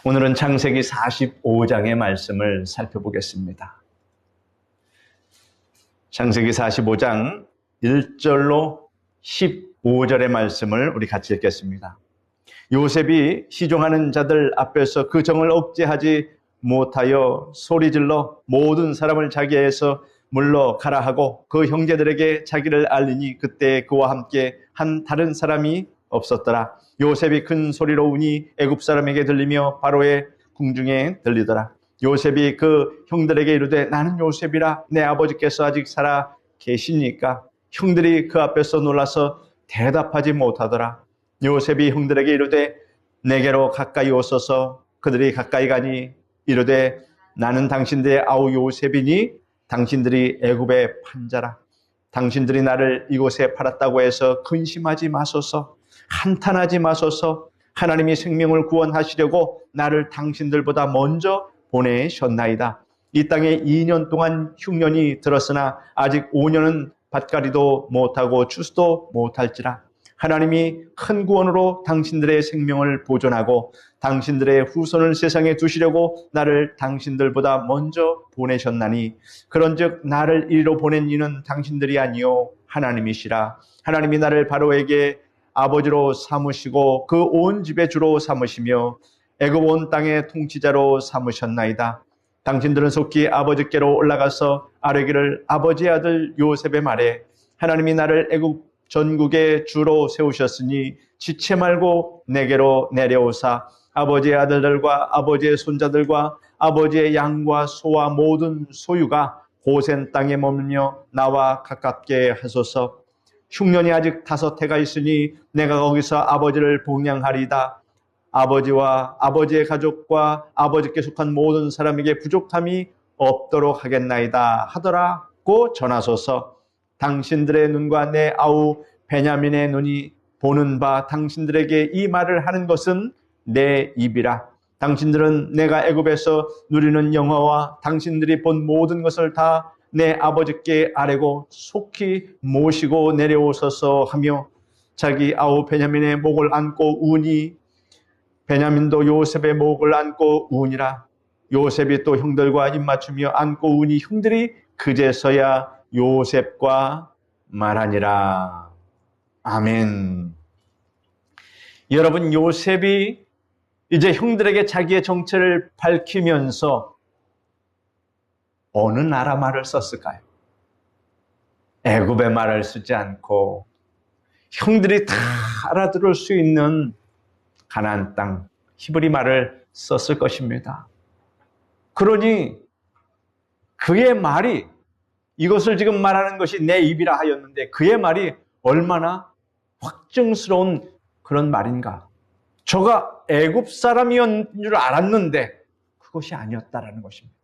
오늘은 창세기 45장의 말씀을 살펴보겠습니다. 창세기 45장 1절로 15절의 말씀을 우리 같이 읽겠습니다. 요셉이 시종하는 자들 앞에서 그 정을 억제하지 못하여 소리질러 모든 사람을 자기에서 물러가라 하고 그 형제들에게 자기를 알리니 그때 그와 함께 한 다른 사람이 없었더라. 요셉이 큰 소리로 우니 애굽 사람에게 들리며 바로의 궁중에 들리더라. 요셉이 그 형들에게 이르되 나는 요셉이라. 내 아버지께서 아직 살아 계시니까? 형들이 그 앞에서 놀라서 대답하지 못하더라. 요셉이 형들에게 이르되 내게로 가까이 오소서. 그들이 가까이 가니 이르되 나는 당신들의 아우 요셉이니 당신들이 애굽의 판자라. 당신들이 나를 이곳에 팔았다고 해서 근심하지 마소서. 한탄하지 마소서. 하나님이 생명을 구원하시려고 나를 당신들보다 먼저 보내셨나이다. 이 땅에 2년 동안 흉년이 들었으나 아직 5년은 밭갈이도 못하고 추수도 못할지라. 하나님이 큰 구원으로 당신들의 생명을 보존하고 당신들의 후손을 세상에 두시려고 나를 당신들보다 먼저 보내셨나니 그런즉 나를 이리로 보낸 이는 당신들이 아니요 하나님이시라. 하나님이 나를 바로에게 아버지로 삼으시고 그 온 집의 주로 삼으시며 애굽 온 땅의 통치자로 삼으셨나이다. 당신들은 속히 아버지께로 올라가서 아뢰기를 아버지의 아들 요셉의 말에 하나님이 나를 애굽 전국의 주로 세우셨으니 지체 말고 내게로 내려오사 아버지의 아들들과 아버지의 손자들과 아버지의 양과 소와 모든 소유가 고센 땅에 머물며 나와 가깝게 하소서. 흉년이 아직 5해가 있으니 내가 거기서 아버지를 봉양하리이다. 아버지와 아버지의 가족과 아버지께 속한 모든 사람에게 부족함이 없도록 하겠나이다 하더라고 전하소서. 당신들의 눈과 내 아우 베냐민의 눈이 보는 바 당신들에게 이 말을 하는 것은 내 입이라. 당신들은 내가 애굽에서 누리는 영화와 당신들이 본 모든 것을 다 내 아버지께 아뢰고 속히 모시고 내려오소서 하며 자기 아우 베냐민의 목을 안고 우니 베냐민도 요셉의 목을 안고 우니라. 요셉이 또 형들과 입맞추며 안고 우니 형들이 그제서야 요셉과 말하니라. 아멘. 여러분, 요셉이 이제 형들에게 자기의 정체를 밝히면서 어느 나라 말을 썼을까요? 애굽의 말을 쓰지 않고 형들이 다 알아들을 수 있는 가나안 땅 히브리 말을 썼을 것입니다. 그러니 그의 말이 이것을 지금 말하는 것이 내 입이라 하였는데 그의 말이 얼마나 확증스러운 그런 말인가. 저가 애굽 사람이었는 줄 알았는데 그것이 아니었다라는 것입니다.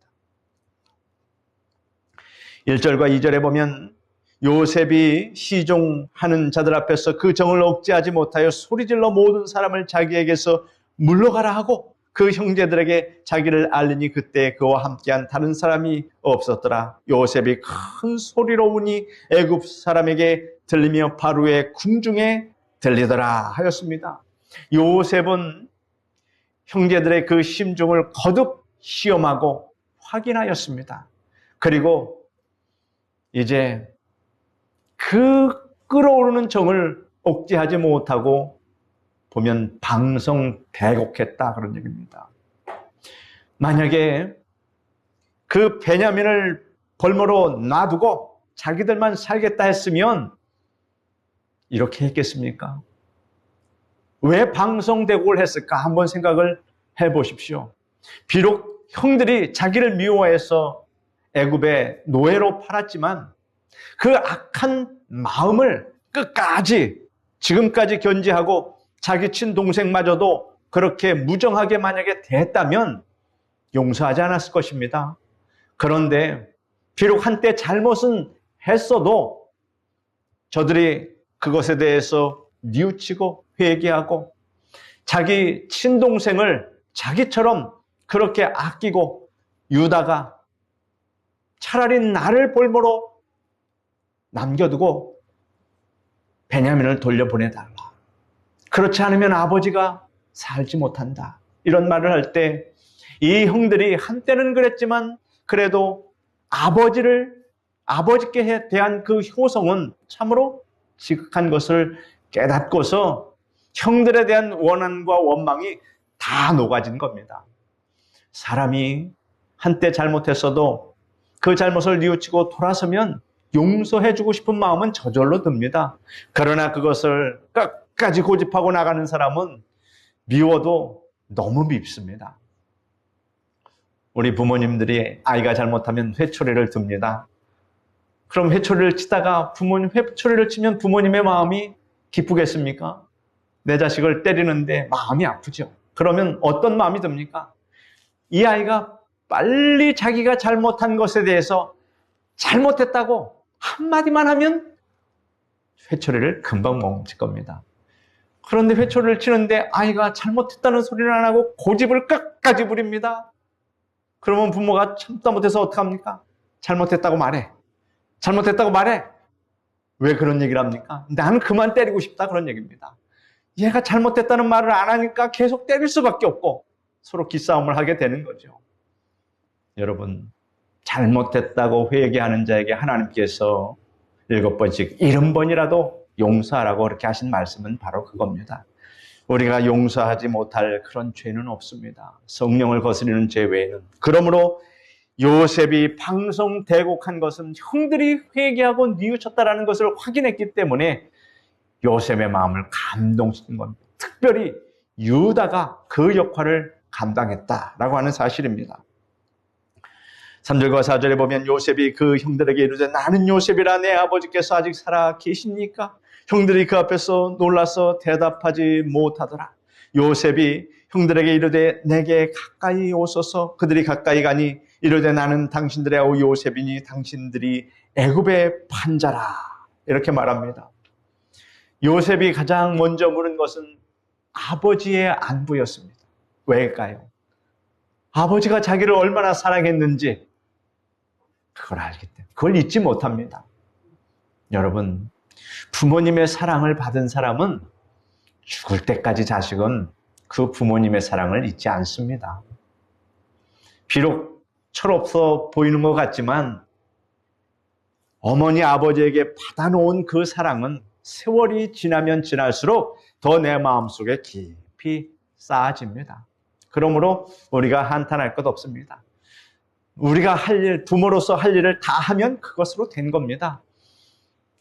1절과 2절에 보면 요셉이 시종하는 자들 앞에서 그 정을 억제하지 못하여 소리질러 모든 사람을 자기에게서 물러가라 하고 그 형제들에게 자기를 알리니 그때 그와 함께한 다른 사람이 없었더라. 요셉이 큰 소리로 우니 애굽 사람에게 들리며 바로의 궁중에 들리더라 하였습니다. 요셉은 형제들의 그 심중을 거듭 시험하고 확인하였습니다. 그리고 이제 그 끓어오르는 정을 억제하지 못하고 보면 방성대곡했다 그런 얘기입니다. 만약에 그 베냐민을 벌모로 놔두고 자기들만 살겠다 했으면 이렇게 했겠습니까? 왜 방성대곡을 했을까? 한번 생각을 해보십시오. 비록 형들이 자기를 미워해서 애굽의 노예로 팔았지만 그 악한 마음을 끝까지 지금까지 견지하고 자기 친동생마저도 그렇게 무정하게 만약에 대했다면 용서하지 않았을 것입니다. 그런데 비록 한때 잘못은 했어도 저들이 그것에 대해서 뉘우치고 회개하고 자기 친동생을 자기처럼 그렇게 아끼고 유다가 차라리 나를 볼모로 남겨두고 베냐민을 돌려보내달라. 그렇지 않으면 아버지가 살지 못한다. 이런 말을 할 때 이 형들이 한때는 그랬지만 그래도 아버지께 대한 그 효성은 참으로 지극한 것을 깨닫고서 형들에 대한 원한과 원망이 다 녹아진 겁니다. 사람이 한때 잘못했어도 그 잘못을 뉘우치고 돌아서면 용서해주고 싶은 마음은 저절로 듭니다. 그러나 그것을 끝까지 고집하고 나가는 사람은 미워도 너무 밉습니다. 우리 부모님들이 아이가 잘못하면 회초리를 듭니다. 그럼 회초리를 치다가 회초리를 치면 부모님의 마음이 기쁘겠습니까? 내 자식을 때리는데 마음이 아프죠. 그러면 어떤 마음이 듭니까? 이 아이가 빨리 자기가 잘못한 것에 대해서 잘못했다고 한마디만 하면 회초리를 금방 멈출 겁니다. 그런데 회초리를 치는데 아이가 잘못했다는 소리는 안 하고 고집을 끝까지 부립니다. 그러면 부모가 참다 못해서 어떡합니까? 잘못했다고 말해. 잘못했다고 말해. 왜 그런 얘기를 합니까? 나는 그만 때리고 싶다 그런 얘기입니다. 얘가 잘못했다는 말을 안 하니까 계속 때릴 수밖에 없고 서로 기싸움을 하게 되는 거죠. 여러분, 잘못했다고 회개하는 자에게 하나님께서 7번씩 70번이라도 용서하라고 그렇게 하신 말씀은 바로 그겁니다. 우리가 용서하지 못할 그런 죄는 없습니다. 성령을 거스르는 죄 외에는. 그러므로 요셉이 방송대곡한 것은 형들이 회개하고 뉘우쳤다라는 것을 확인했기 때문에 요셉의 마음을 감동시킨 겁니다. 특별히 유다가 그 역할을 감당했다라고 하는 사실입니다. 3절과 4절에 보면 요셉이 그 형들에게 이르되 나는 요셉이라 내 아버지께서 아직 살아 계십니까? 형들이 그 앞에서 놀라서 대답하지 못하더라. 요셉이 형들에게 이르되 내게 가까이 오소서. 그들이 가까이 가니 이르되 나는 당신들의 아우 요셉이니 당신들이 애굽의 판자라. 이렇게 말합니다. 요셉이 가장 먼저 물은 것은 아버지의 안부였습니다. 왜일까요? 아버지가 자기를 얼마나 사랑했는지 그걸 알기 때문에 그걸 잊지 못합니다. 여러분, 부모님의 사랑을 받은 사람은 죽을 때까지 자식은 그 부모님의 사랑을 잊지 않습니다. 비록 철없어 보이는 것 같지만 어머니 아버지에게 받아놓은 그 사랑은 세월이 지나면 지날수록 더 내 마음속에 깊이 쌓아집니다. 그러므로 우리가 한탄할 것 없습니다. 우리가 할 일, 부모로서 할 일을 다 하면 그것으로 된 겁니다.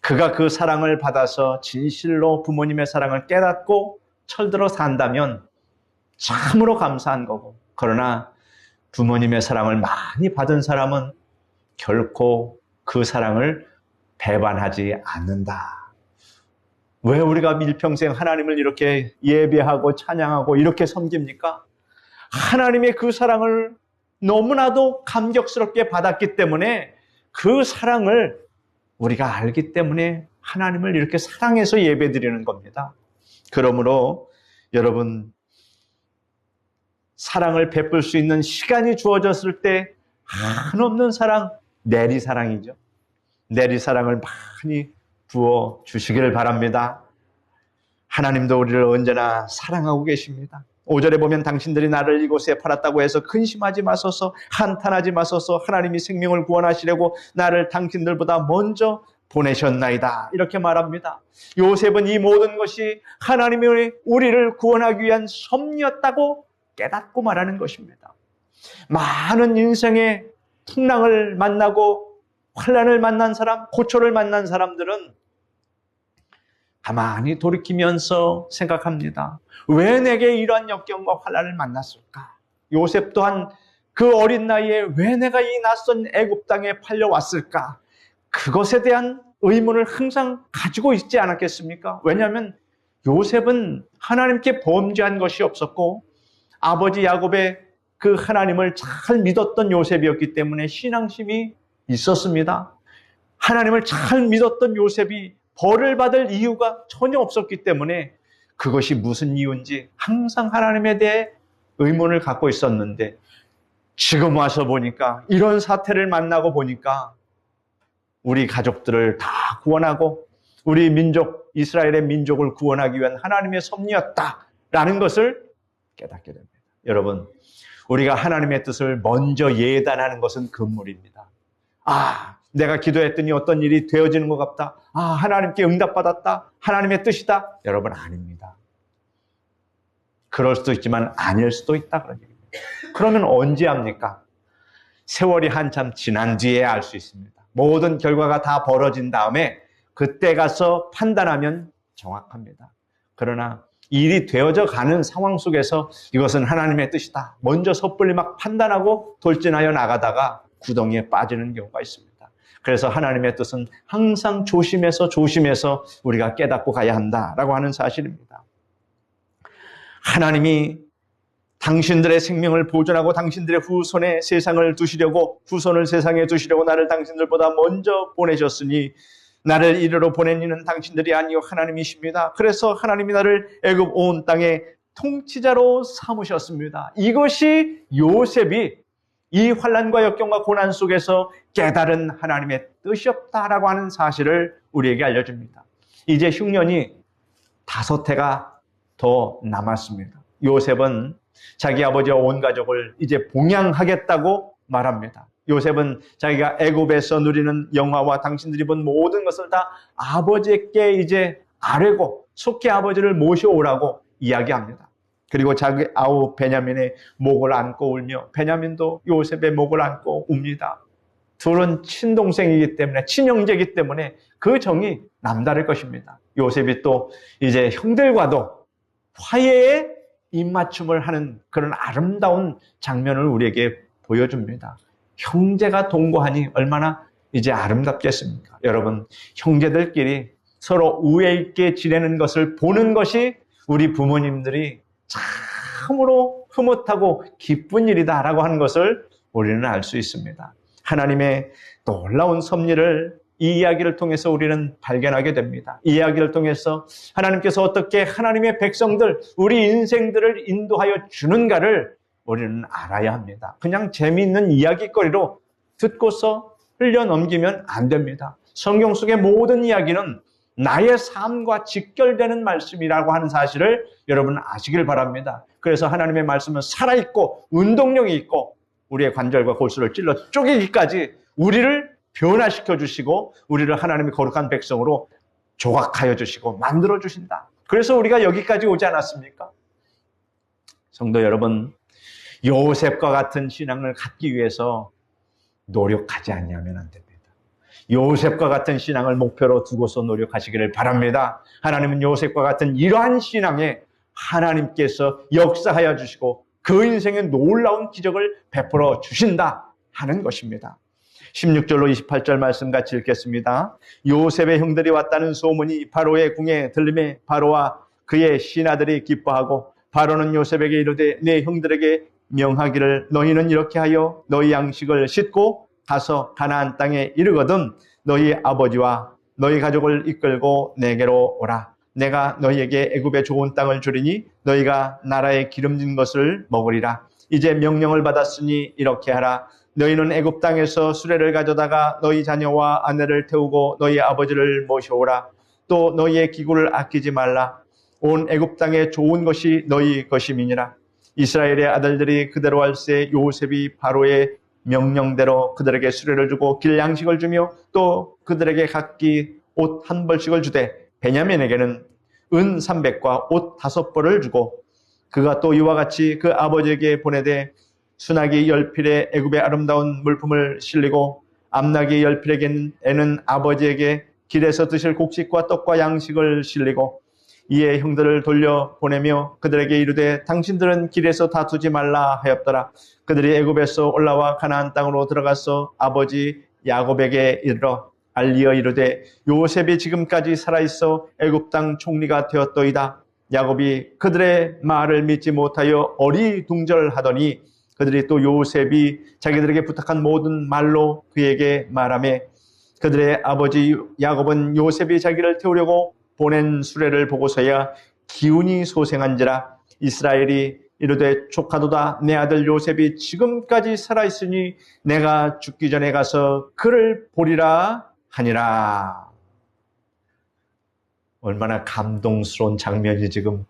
그가 그 사랑을 받아서 진실로 부모님의 사랑을 깨닫고 철들어 산다면 참으로 감사한 거고, 그러나 부모님의 사랑을 많이 받은 사람은 결코 그 사랑을 배반하지 않는다. 왜 우리가 일평생 하나님을 이렇게 예배하고 찬양하고 이렇게 섬깁니까? 하나님의 그 사랑을 너무나도 감격스럽게 받았기 때문에 그 사랑을 우리가 알기 때문에 하나님을 이렇게 사랑해서 예배드리는 겁니다. 그러므로 여러분, 사랑을 베풀 수 있는 시간이 주어졌을 때 한없는 사랑, 내리사랑이죠. 내리사랑을 많이 부어 주시기를 바랍니다. 하나님도 우리를 언제나 사랑하고 계십니다. 5절에 보면 당신들이 나를 이곳에 팔았다고 해서 근심하지 마소서, 한탄하지 마소서. 하나님이 생명을 구원하시려고 나를 당신들보다 먼저 보내셨나이다. 이렇게 말합니다. 요셉은 이 모든 것이 하나님이 우리를 구원하기 위한 섭리였다고 깨닫고 말하는 것입니다. 많은 인생의 풍랑을 만나고 환난을 만난 사람, 고초를 만난 사람들은 가만히 돌이키면서 생각합니다. 왜 내게 이러한 역경과 환난을 만났을까? 요셉 또한 그 어린 나이에 왜 내가 이 낯선 애굽 땅에 팔려왔을까? 그것에 대한 의문을 항상 가지고 있지 않았겠습니까? 왜냐하면 요셉은 하나님께 범죄한 것이 없었고 아버지 야곱의 그 하나님을 잘 믿었던 요셉이었기 때문에 신앙심이 있었습니다. 하나님을 잘 믿었던 요셉이 벌을 받을 이유가 전혀 없었기 때문에 그것이 무슨 이유인지 항상 하나님에 대해 의문을 갖고 있었는데 지금 와서 보니까 이런 사태를 만나고 보니까 우리 가족들을 다 구원하고 우리 민족, 이스라엘의 민족을 구원하기 위한 하나님의 섭리였다라는 것을 깨닫게 됩니다. 여러분, 우리가 하나님의 뜻을 먼저 예단하는 것은 금물입니다. 내가 기도했더니 어떤 일이 되어지는 것 같다. 하나님께 응답받았다. 하나님의 뜻이다. 여러분, 아닙니다. 그럴 수도 있지만 아닐 수도 있다. 그런 얘기입니다. 그러면 언제 합니까? 세월이 한참 지난 뒤에 알 수 있습니다. 모든 결과가 다 벌어진 다음에 그때 가서 판단하면 정확합니다. 그러나 일이 되어져 가는 상황 속에서 이것은 하나님의 뜻이다. 먼저 섣불리 막 판단하고 돌진하여 나가다가 구덩이에 빠지는 경우가 있습니다. 그래서 하나님의 뜻은 항상 조심해서 우리가 깨닫고 가야 한다라고 하는 사실입니다. 하나님이 당신들의 생명을 보존하고 당신들의 후손에 세상을 두시려고, 후손을 세상에 두시려고 나를 당신들보다 먼저 보내셨으니 나를 이리로 보낸 이는 당신들이 아니요 하나님이십니다. 그래서 하나님이 나를 애굽 온 땅의 통치자로 삼으셨습니다. 이것이 요셉이 이 환난과 역경과 고난 속에서 깨달은 하나님의 뜻이었다라고 하는 사실을 우리에게 알려줍니다. 이제 흉년이 5해가 더 남았습니다. 요셉은 자기 아버지와 온 가족을 이제 봉양하겠다고 말합니다. 요셉은 자기가 애굽에서 누리는 영화와 당신들이 본 모든 것을 다 아버지께 이제 아뢰고 속히 아버지를 모셔오라고 이야기합니다. 그리고 자기 아우 베냐민의 목을 안고 울며 베냐민도 요셉의 목을 안고 웁니다. 둘은 친동생이기 때문에, 친형제이기 때문에 그 정이 남다를 것입니다. 요셉이 또 이제 형들과도 화해의 입맞춤을 하는 그런 아름다운 장면을 우리에게 보여줍니다. 형제가 동거하니 얼마나 이제 아름답겠습니까? 여러분, 형제들끼리 서로 우애 있게 지내는 것을 보는 것이 우리 부모님들이 참으로 흐뭇하고 기쁜 일이다라고 하는 것을 우리는 알 수 있습니다. 하나님의 놀라운 섭리를 이 이야기를 통해서 우리는 발견하게 됩니다. 이 이야기를 통해서 하나님께서 어떻게 하나님의 백성들, 우리 인생들을 인도하여 주는가를 우리는 알아야 합니다. 그냥 재미있는 이야기거리로 듣고서 흘려넘기면 안 됩니다. 성경 속의 모든 이야기는 나의 삶과 직결되는 말씀이라고 하는 사실을 여러분 아시길 바랍니다. 그래서 하나님의 말씀은 살아있고 운동력이 있고 우리의 관절과 골수를 찔러 쪼개기까지 우리를 변화시켜 주시고 우리를 하나님의 거룩한 백성으로 조각하여 주시고 만들어 주신다. 그래서 우리가 여기까지 오지 않았습니까? 성도 여러분, 요셉과 같은 신앙을 갖기 위해서 노력하지 않으면 안 됩니다. 요셉과 같은 신앙을 목표로 두고서 노력하시기를 바랍니다. 하나님은 요셉과 같은 이러한 신앙에 하나님께서 역사하여 주시고 그 인생에 놀라운 기적을 베풀어 주신다 하는 것입니다. 16절로 28절 말씀 같이 읽겠습니다. 요셉의 형들이 왔다는 소문이 바로의 궁에 들림에 바로와 그의 신하들이 기뻐하고 바로는 요셉에게 이르되 내 형들에게 명하기를 너희는 이렇게 하여 너희 양식을 싣고 가서 가나안 땅에 이르거든 너희 아버지와 너희 가족을 이끌고 내게로 오라. 내가 너희에게 애굽의 좋은 땅을 주리니 너희가 나라의 기름진 것을 먹으리라. 이제 명령을 받았으니 이렇게 하라. 너희는 애굽 땅에서 수레를 가져다가 너희 자녀와 아내를 태우고 너희 아버지를 모셔오라. 또 너희의 기구를 아끼지 말라. 온 애굽 땅에 좋은 것이 너희 것임이니라. 이스라엘의 아들들이 그대로 할세 요셉이 바로의 명령대로 그들에게 수레를 주고 길 양식을 주며 또 그들에게 각기 옷 한 벌씩을 주되 베냐민에게는 은 300과 옷 5벌을 주고 그가 또 이와 같이 그 아버지에게 보내되 순하기 10필에 애굽의 아름다운 물품을 실리고 암나기 10필에게는 아버지에게 길에서 드실 곡식과 떡과 양식을 실리고 이에 형들을 돌려보내며 그들에게 이르되 당신들은 길에서 다투지 말라 하였더라. 그들이 애굽에서 올라와 가나안 땅으로 들어가서 아버지 야곱에게 이르러 알리어 이르되 요셉이 지금까지 살아있어 애굽 땅 총리가 되었더이다. 야곱이 그들의 말을 믿지 못하여 어리둥절하더니 그들이 또 요셉이 자기들에게 부탁한 모든 말로 그에게 말하며 그들의 아버지 야곱은 요셉이 자기를 태우려고 보낸 수레를 보고서야 기운이 소생한지라. 이스라엘이 이르되 조카도다 내 아들 요셉이 지금까지 살아있으니 내가 죽기 전에 가서 그를 보리라 하니라. 얼마나 감동스러운 장면이 지금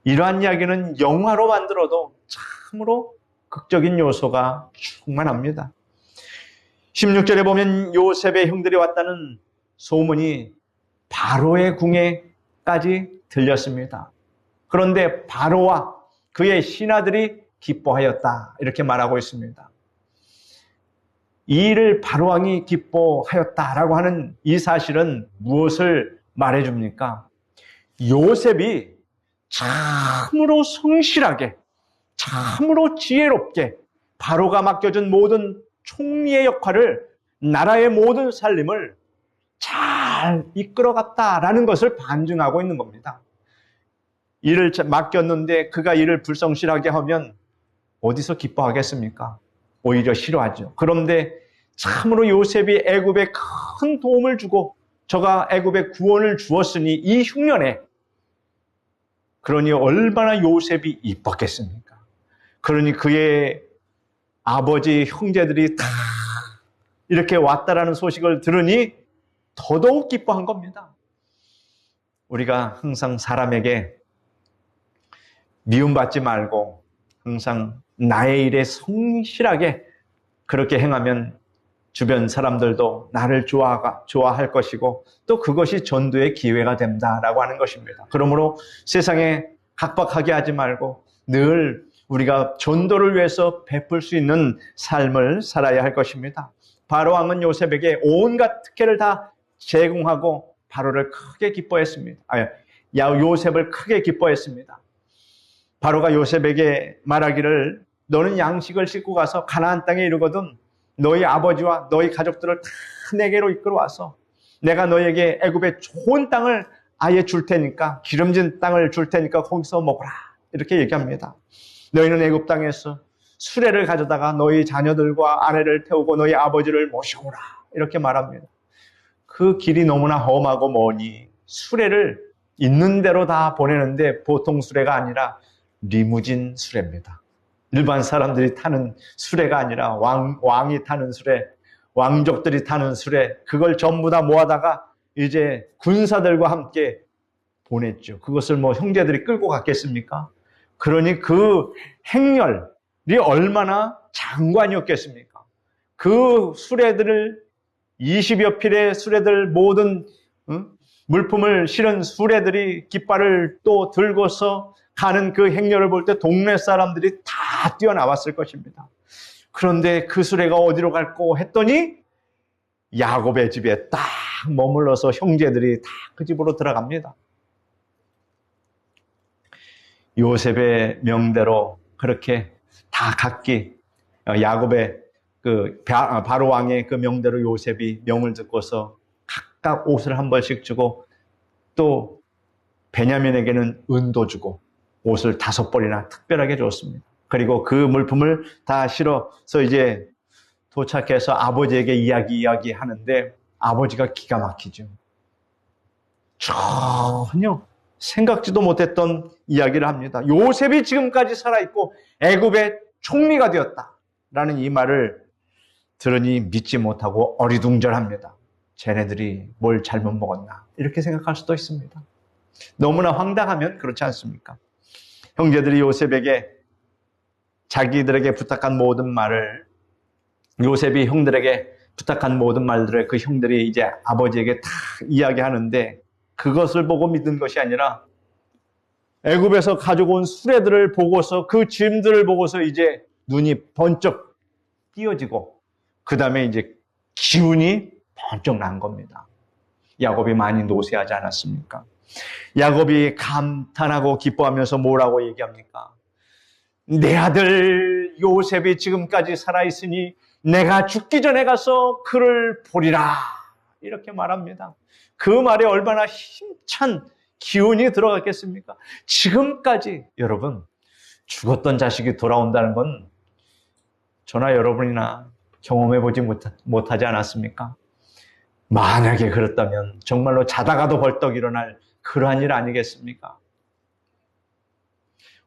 이러한 이야기는 영화로 만들어도 참으로 극적인 요소가 충만합니다. 16절에 보면 요셉의 형들이 왔다는 소문이 바로의 궁에까지 들렸습니다. 그런데 바로와 그의 신하들이 기뻐하였다, 이렇게 말하고 있습니다. 이 일을 바로왕이 기뻐하였다라고 하는 이 사실은 무엇을 말해줍니까? 요셉이 참으로 성실하게, 참으로 지혜롭게 바로가 맡겨준 모든 총리의 역할을, 나라의 모든 살림을 잘 이끌어갔다라는 것을 반증하고 있는 겁니다. 일을 맡겼는데 그가 일을 불성실하게 하면 어디서 기뻐하겠습니까? 오히려 싫어하죠. 그런데 참으로 요셉이 애굽에 큰 도움을 주고 저가 애굽에 구원을 주었으니 이 흉년에, 그러니 얼마나 요셉이 이뻤겠습니까? 그러니 그의 아버지 형제들이 다 이렇게 왔다라는 소식을 들으니 더더욱 기뻐한 겁니다. 우리가 항상 사람에게 미움받지 말고 항상 나의 일에 성실하게 그렇게 행하면 주변 사람들도 나를 좋아할 것이고 또 그것이 전도의 기회가 된다라고 하는 것입니다. 그러므로 세상에 각박하게 하지 말고 늘 우리가 전도를 위해서 베풀 수 있는 삶을 살아야 할 것입니다. 바로 왕은 요셉에게 온갖 특혜를 다 제공하고 바로를 크게 기뻐했습니다. 요셉을 크게 기뻐했습니다. 바로가 요셉에게 말하기를 너는 양식을 싣고 가서 가나안 땅에 이르거든 너희 아버지와 너희 가족들을 다 내게로 이끌어와서 내가 너에게 애굽의 좋은 땅을 아예 줄 테니까, 기름진 땅을 줄 테니까 거기서 먹어라, 이렇게 얘기합니다. 너희는 애굽 땅에서 수레를 가져다가 너희 자녀들과 아내를 태우고 너희 아버지를 모셔오라, 이렇게 말합니다. 그 길이 너무나 험하고 머니 수레를 있는 대로 다 보내는데 보통 수레가 아니라 리무진 수레입니다. 일반 사람들이 타는 수레가 아니라 왕이 타는 수레, 왕족들이 타는 수레, 그걸 전부 다 모아다가 이제 군사들과 함께 보냈죠. 그것을 형제들이 끌고 갔겠습니까? 그러니 그 행렬이 얼마나 장관이었겠습니까? 그 수레들을 20여 필의 수레들, 모든 물품을 실은 수레들이 깃발을 또 들고서 가는 그 행렬을 볼 때 동네 사람들이 다 뛰어나왔을 것입니다. 그런데 그 수레가 어디로 갈까 했더니 야곱의 집에 딱 머물러서 형제들이 다 그 집으로 들어갑니다. 요셉의 명대로 그렇게 다 각기 야곱의 바로 왕의 그 명대로 요셉이 명을 듣고서 각각 옷을 한 벌씩 주고 또 베냐민에게는 은도 주고 옷을 5벌이나 특별하게 줬습니다. 그리고 그 물품을 다 실어서 이제 도착해서 아버지에게 이야기하는데 아버지가 기가 막히죠. 전혀 생각지도 못했던 이야기를 합니다. 요셉이 지금까지 살아있고 애굽의 총리가 되었다라는 이 말을 들으니 믿지 못하고 어리둥절합니다. 쟤네들이 뭘 잘못 먹었나, 이렇게 생각할 수도 있습니다. 너무나 황당하면 그렇지 않습니까? 형제들이 요셉에게 자기들에게 부탁한 모든 말을, 요셉이 형들에게 부탁한 모든 말들을 그 형들이 이제 아버지에게 다 이야기하는데 그것을 보고 믿은 것이 아니라 애굽에서 가져온 수레들을 보고서, 그 짐들을 보고서 이제 눈이 번쩍 띄어지고 그 다음에 이제 기운이 번쩍 난 겁니다. 야곱이 많이 노쇠하지 않았습니까? 야곱이 감탄하고 기뻐하면서 뭐라고 얘기합니까? 내 아들 요셉이 지금까지 살아있으니 내가 죽기 전에 가서 그를 보리라, 이렇게 말합니다. 그 말에 얼마나 힘찬 기운이 들어갔겠습니까? 지금까지 여러분, 죽었던 자식이 돌아온다는 건 저나 여러분이나 경험해보지 못하지 않았습니까? 만약에 그렇다면 정말로 자다가도 벌떡 일어날 그러한 일 아니겠습니까?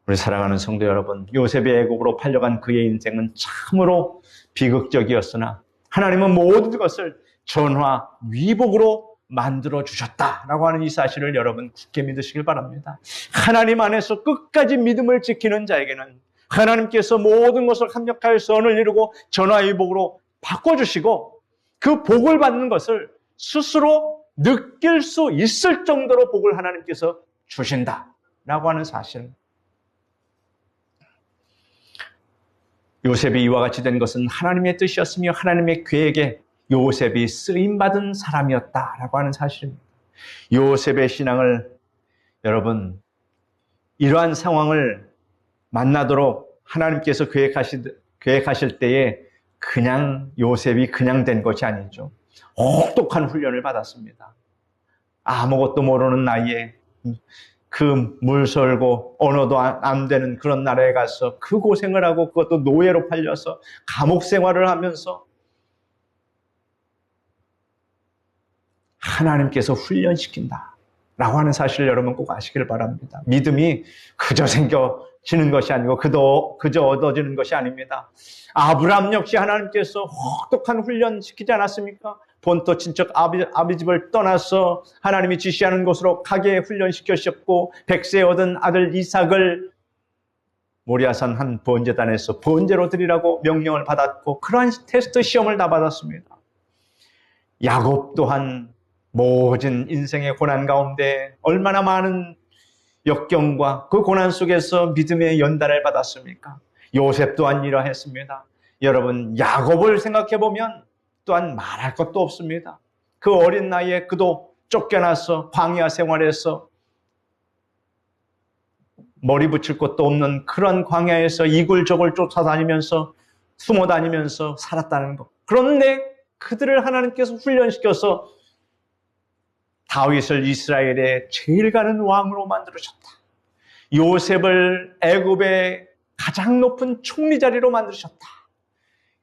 우리 사랑하는 성도 여러분, 요셉이 애굽으로 팔려간 그의 인생은 참으로 비극적이었으나 하나님은 모든 것을 전화 위복으로 만들어 주셨다라고 하는 이 사실을 여러분 굳게 믿으시길 바랍니다. 하나님 안에서 끝까지 믿음을 지키는 자에게는 하나님께서 모든 것을 합력하여 선을 이루고 전화위복으로 바꿔주시고 그 복을 받는 것을 스스로 느낄 수 있을 정도로 복을 하나님께서 주신다라고 하는 사실. 요셉이 이와 같이 된 것은 하나님의 뜻이었으며 하나님의 계획에 요셉이 쓰임받은 사람이었다라고 하는 사실입니다. 요셉의 신앙을 여러분 이러한 상황을 만나도록 하나님께서 계획하실 때에 그냥 요셉이 그냥 된 것이 아니죠. 혹독한 훈련을 받았습니다. 아무것도 모르는 나이에 그 물설고 언어도 안 되는 그런 나라에 가서 그 고생을 하고 그것도 노예로 팔려서 감옥 생활을 하면서 하나님께서 훈련시킨다 라고 하는 사실을 여러분 꼭 아시길 바랍니다. 믿음이 그저 생겨지는 것이 아니고 그저 얻어지는 것이 아닙니다. 아브라함 역시 하나님께서 혹독한 훈련시키지 않았습니까? 본토 친척 아비 집을 떠나서 하나님이 지시하는 곳으로 가게 훈련시키셨고 100세에 얻은 아들 이삭을 모리아산 한 번제단에서 번제로 드리라고 명령을 받았고 그러한 테스트 시험을 다 받았습니다. 야곱 또한 모진 인생의 고난 가운데 얼마나 많은 역경과 그 고난 속에서 믿음의 연단을 받았습니까? 요셉 또한 이러했습니다. 여러분 야곱을 생각해보면 또한 말할 것도 없습니다. 그 어린 나이에 그도 쫓겨나서 광야 생활에서 머리 붙일 것도 없는 그런 광야에서 이굴저굴 쫓아다니면서 숨어다니면서 살았다는 것. 그런데 그들을 하나님께서 훈련시켜서 다윗을 이스라엘의 제일 가는 왕으로 만들으셨다. 요셉을 애굽의 가장 높은 총리 자리로 만드셨다.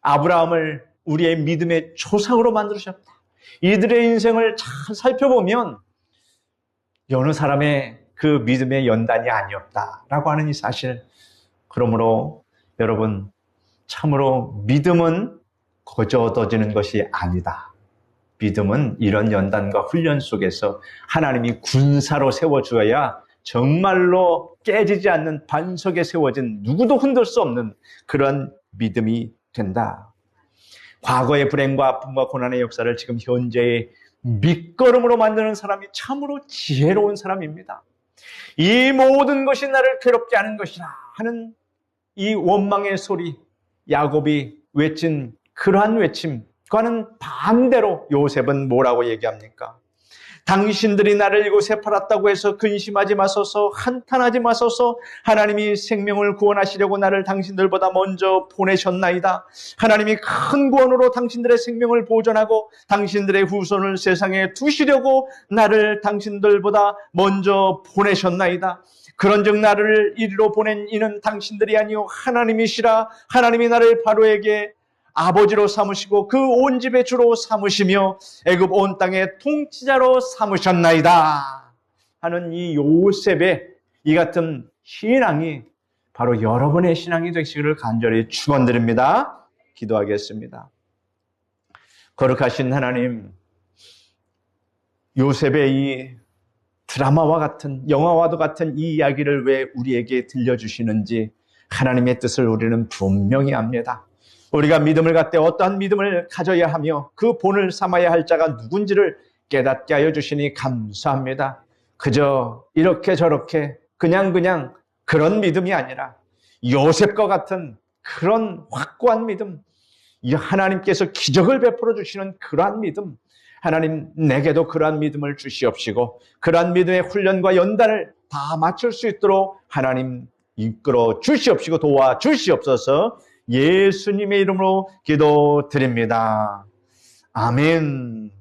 아브라함을 우리의 믿음의 조상으로 만드셨다. 이들의 인생을 잘 살펴보면 여느 사람의 그 믿음의 연단이 아니었다라고 하는 이 사실. 그러므로 여러분 참으로 믿음은 거저 얻어지는 것이 아니다. 믿음은 이런 연단과 훈련 속에서 하나님이 군사로 세워주어야 정말로 깨지지 않는 반석에 세워진 누구도 흔들 수 없는 그런 믿음이 된다. 과거의 불행과 아픔과 고난의 역사를 지금 현재의 밑거름으로 만드는 사람이 참으로 지혜로운 사람입니다. 이 모든 것이 나를 괴롭게 하는 것이라 하는 이 원망의 소리, 야곱이 외친 그러한 외침과는 반대로 요셉은 뭐라고 얘기합니까? 당신들이 나를 이곳에 팔았다고 해서 근심하지 마소서, 한탄하지 마소서. 하나님이 생명을 구원하시려고 나를 당신들보다 먼저 보내셨나이다. 하나님이 큰 구원으로 당신들의 생명을 보존하고 당신들의 후손을 세상에 두시려고 나를 당신들보다 먼저 보내셨나이다. 그런즉 나를 이리로 보낸 이는 당신들이 아니요 하나님이시라. 하나님이 나를 바로에게 아버지로 삼으시고 그 온 집의 주로 삼으시며 애굽 온 땅의 통치자로 삼으셨나이다 하는 이 요셉의 이 같은 신앙이 바로 여러분의 신앙이 되시기를 간절히 축원드립니다. 기도하겠습니다. 거룩하신 하나님, 요셉의 이 드라마와 같은 영화와도 같은 이 이야기를 왜 우리에게 들려주시는지 하나님의 뜻을 우리는 분명히 압니다. 우리가 믿음을 갖되 어떠한 믿음을 가져야 하며 그 본을 삼아야 할 자가 누군지를 깨닫게 하여 주시니 감사합니다. 그저 이렇게 저렇게 그냥 그런 믿음이 아니라 요셉과 같은 그런 확고한 믿음, 하나님께서 기적을 베풀어 주시는 그러한 믿음, 하나님 내게도 그러한 믿음을 주시옵시고 그러한 믿음의 훈련과 연단을 다 맞출 수 있도록 하나님 이끌어 주시옵시고 도와 주시옵소서. 예수님의 이름으로 기도드립니다. 아멘.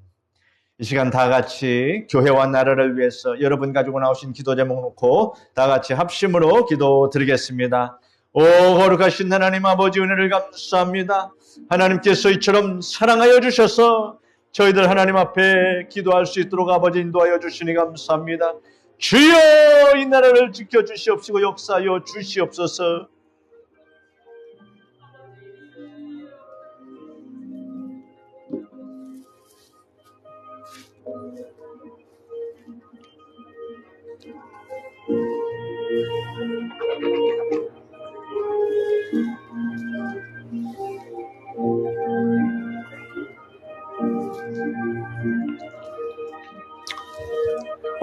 이 시간 다 같이 교회와 나라를 위해서 여러분 가지고 나오신 기도 제목 놓고 다 같이 합심으로 기도드리겠습니다. 오 거룩하신 하나님 아버지 은혜를 감사합니다. 하나님께서 이처럼 사랑하여 주셔서 저희들 하나님 앞에 기도할 수 있도록 아버지 인도하여 주시니 감사합니다. 주여 이 나라를 지켜주시옵시고 역사하여 주시옵소서.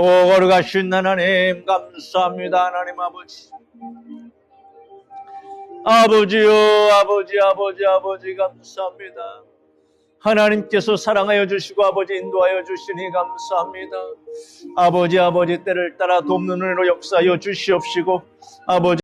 거룩하신 하나님 감사합니다. 하나님 아버지, 아버지요, 아버지 감사합니다. 하나님께서 사랑하여 주시고 아버지 인도하여 주시니 감사합니다. 아버지 때를 따라 돕는 은혜로 역사하여 주시옵시고 아버지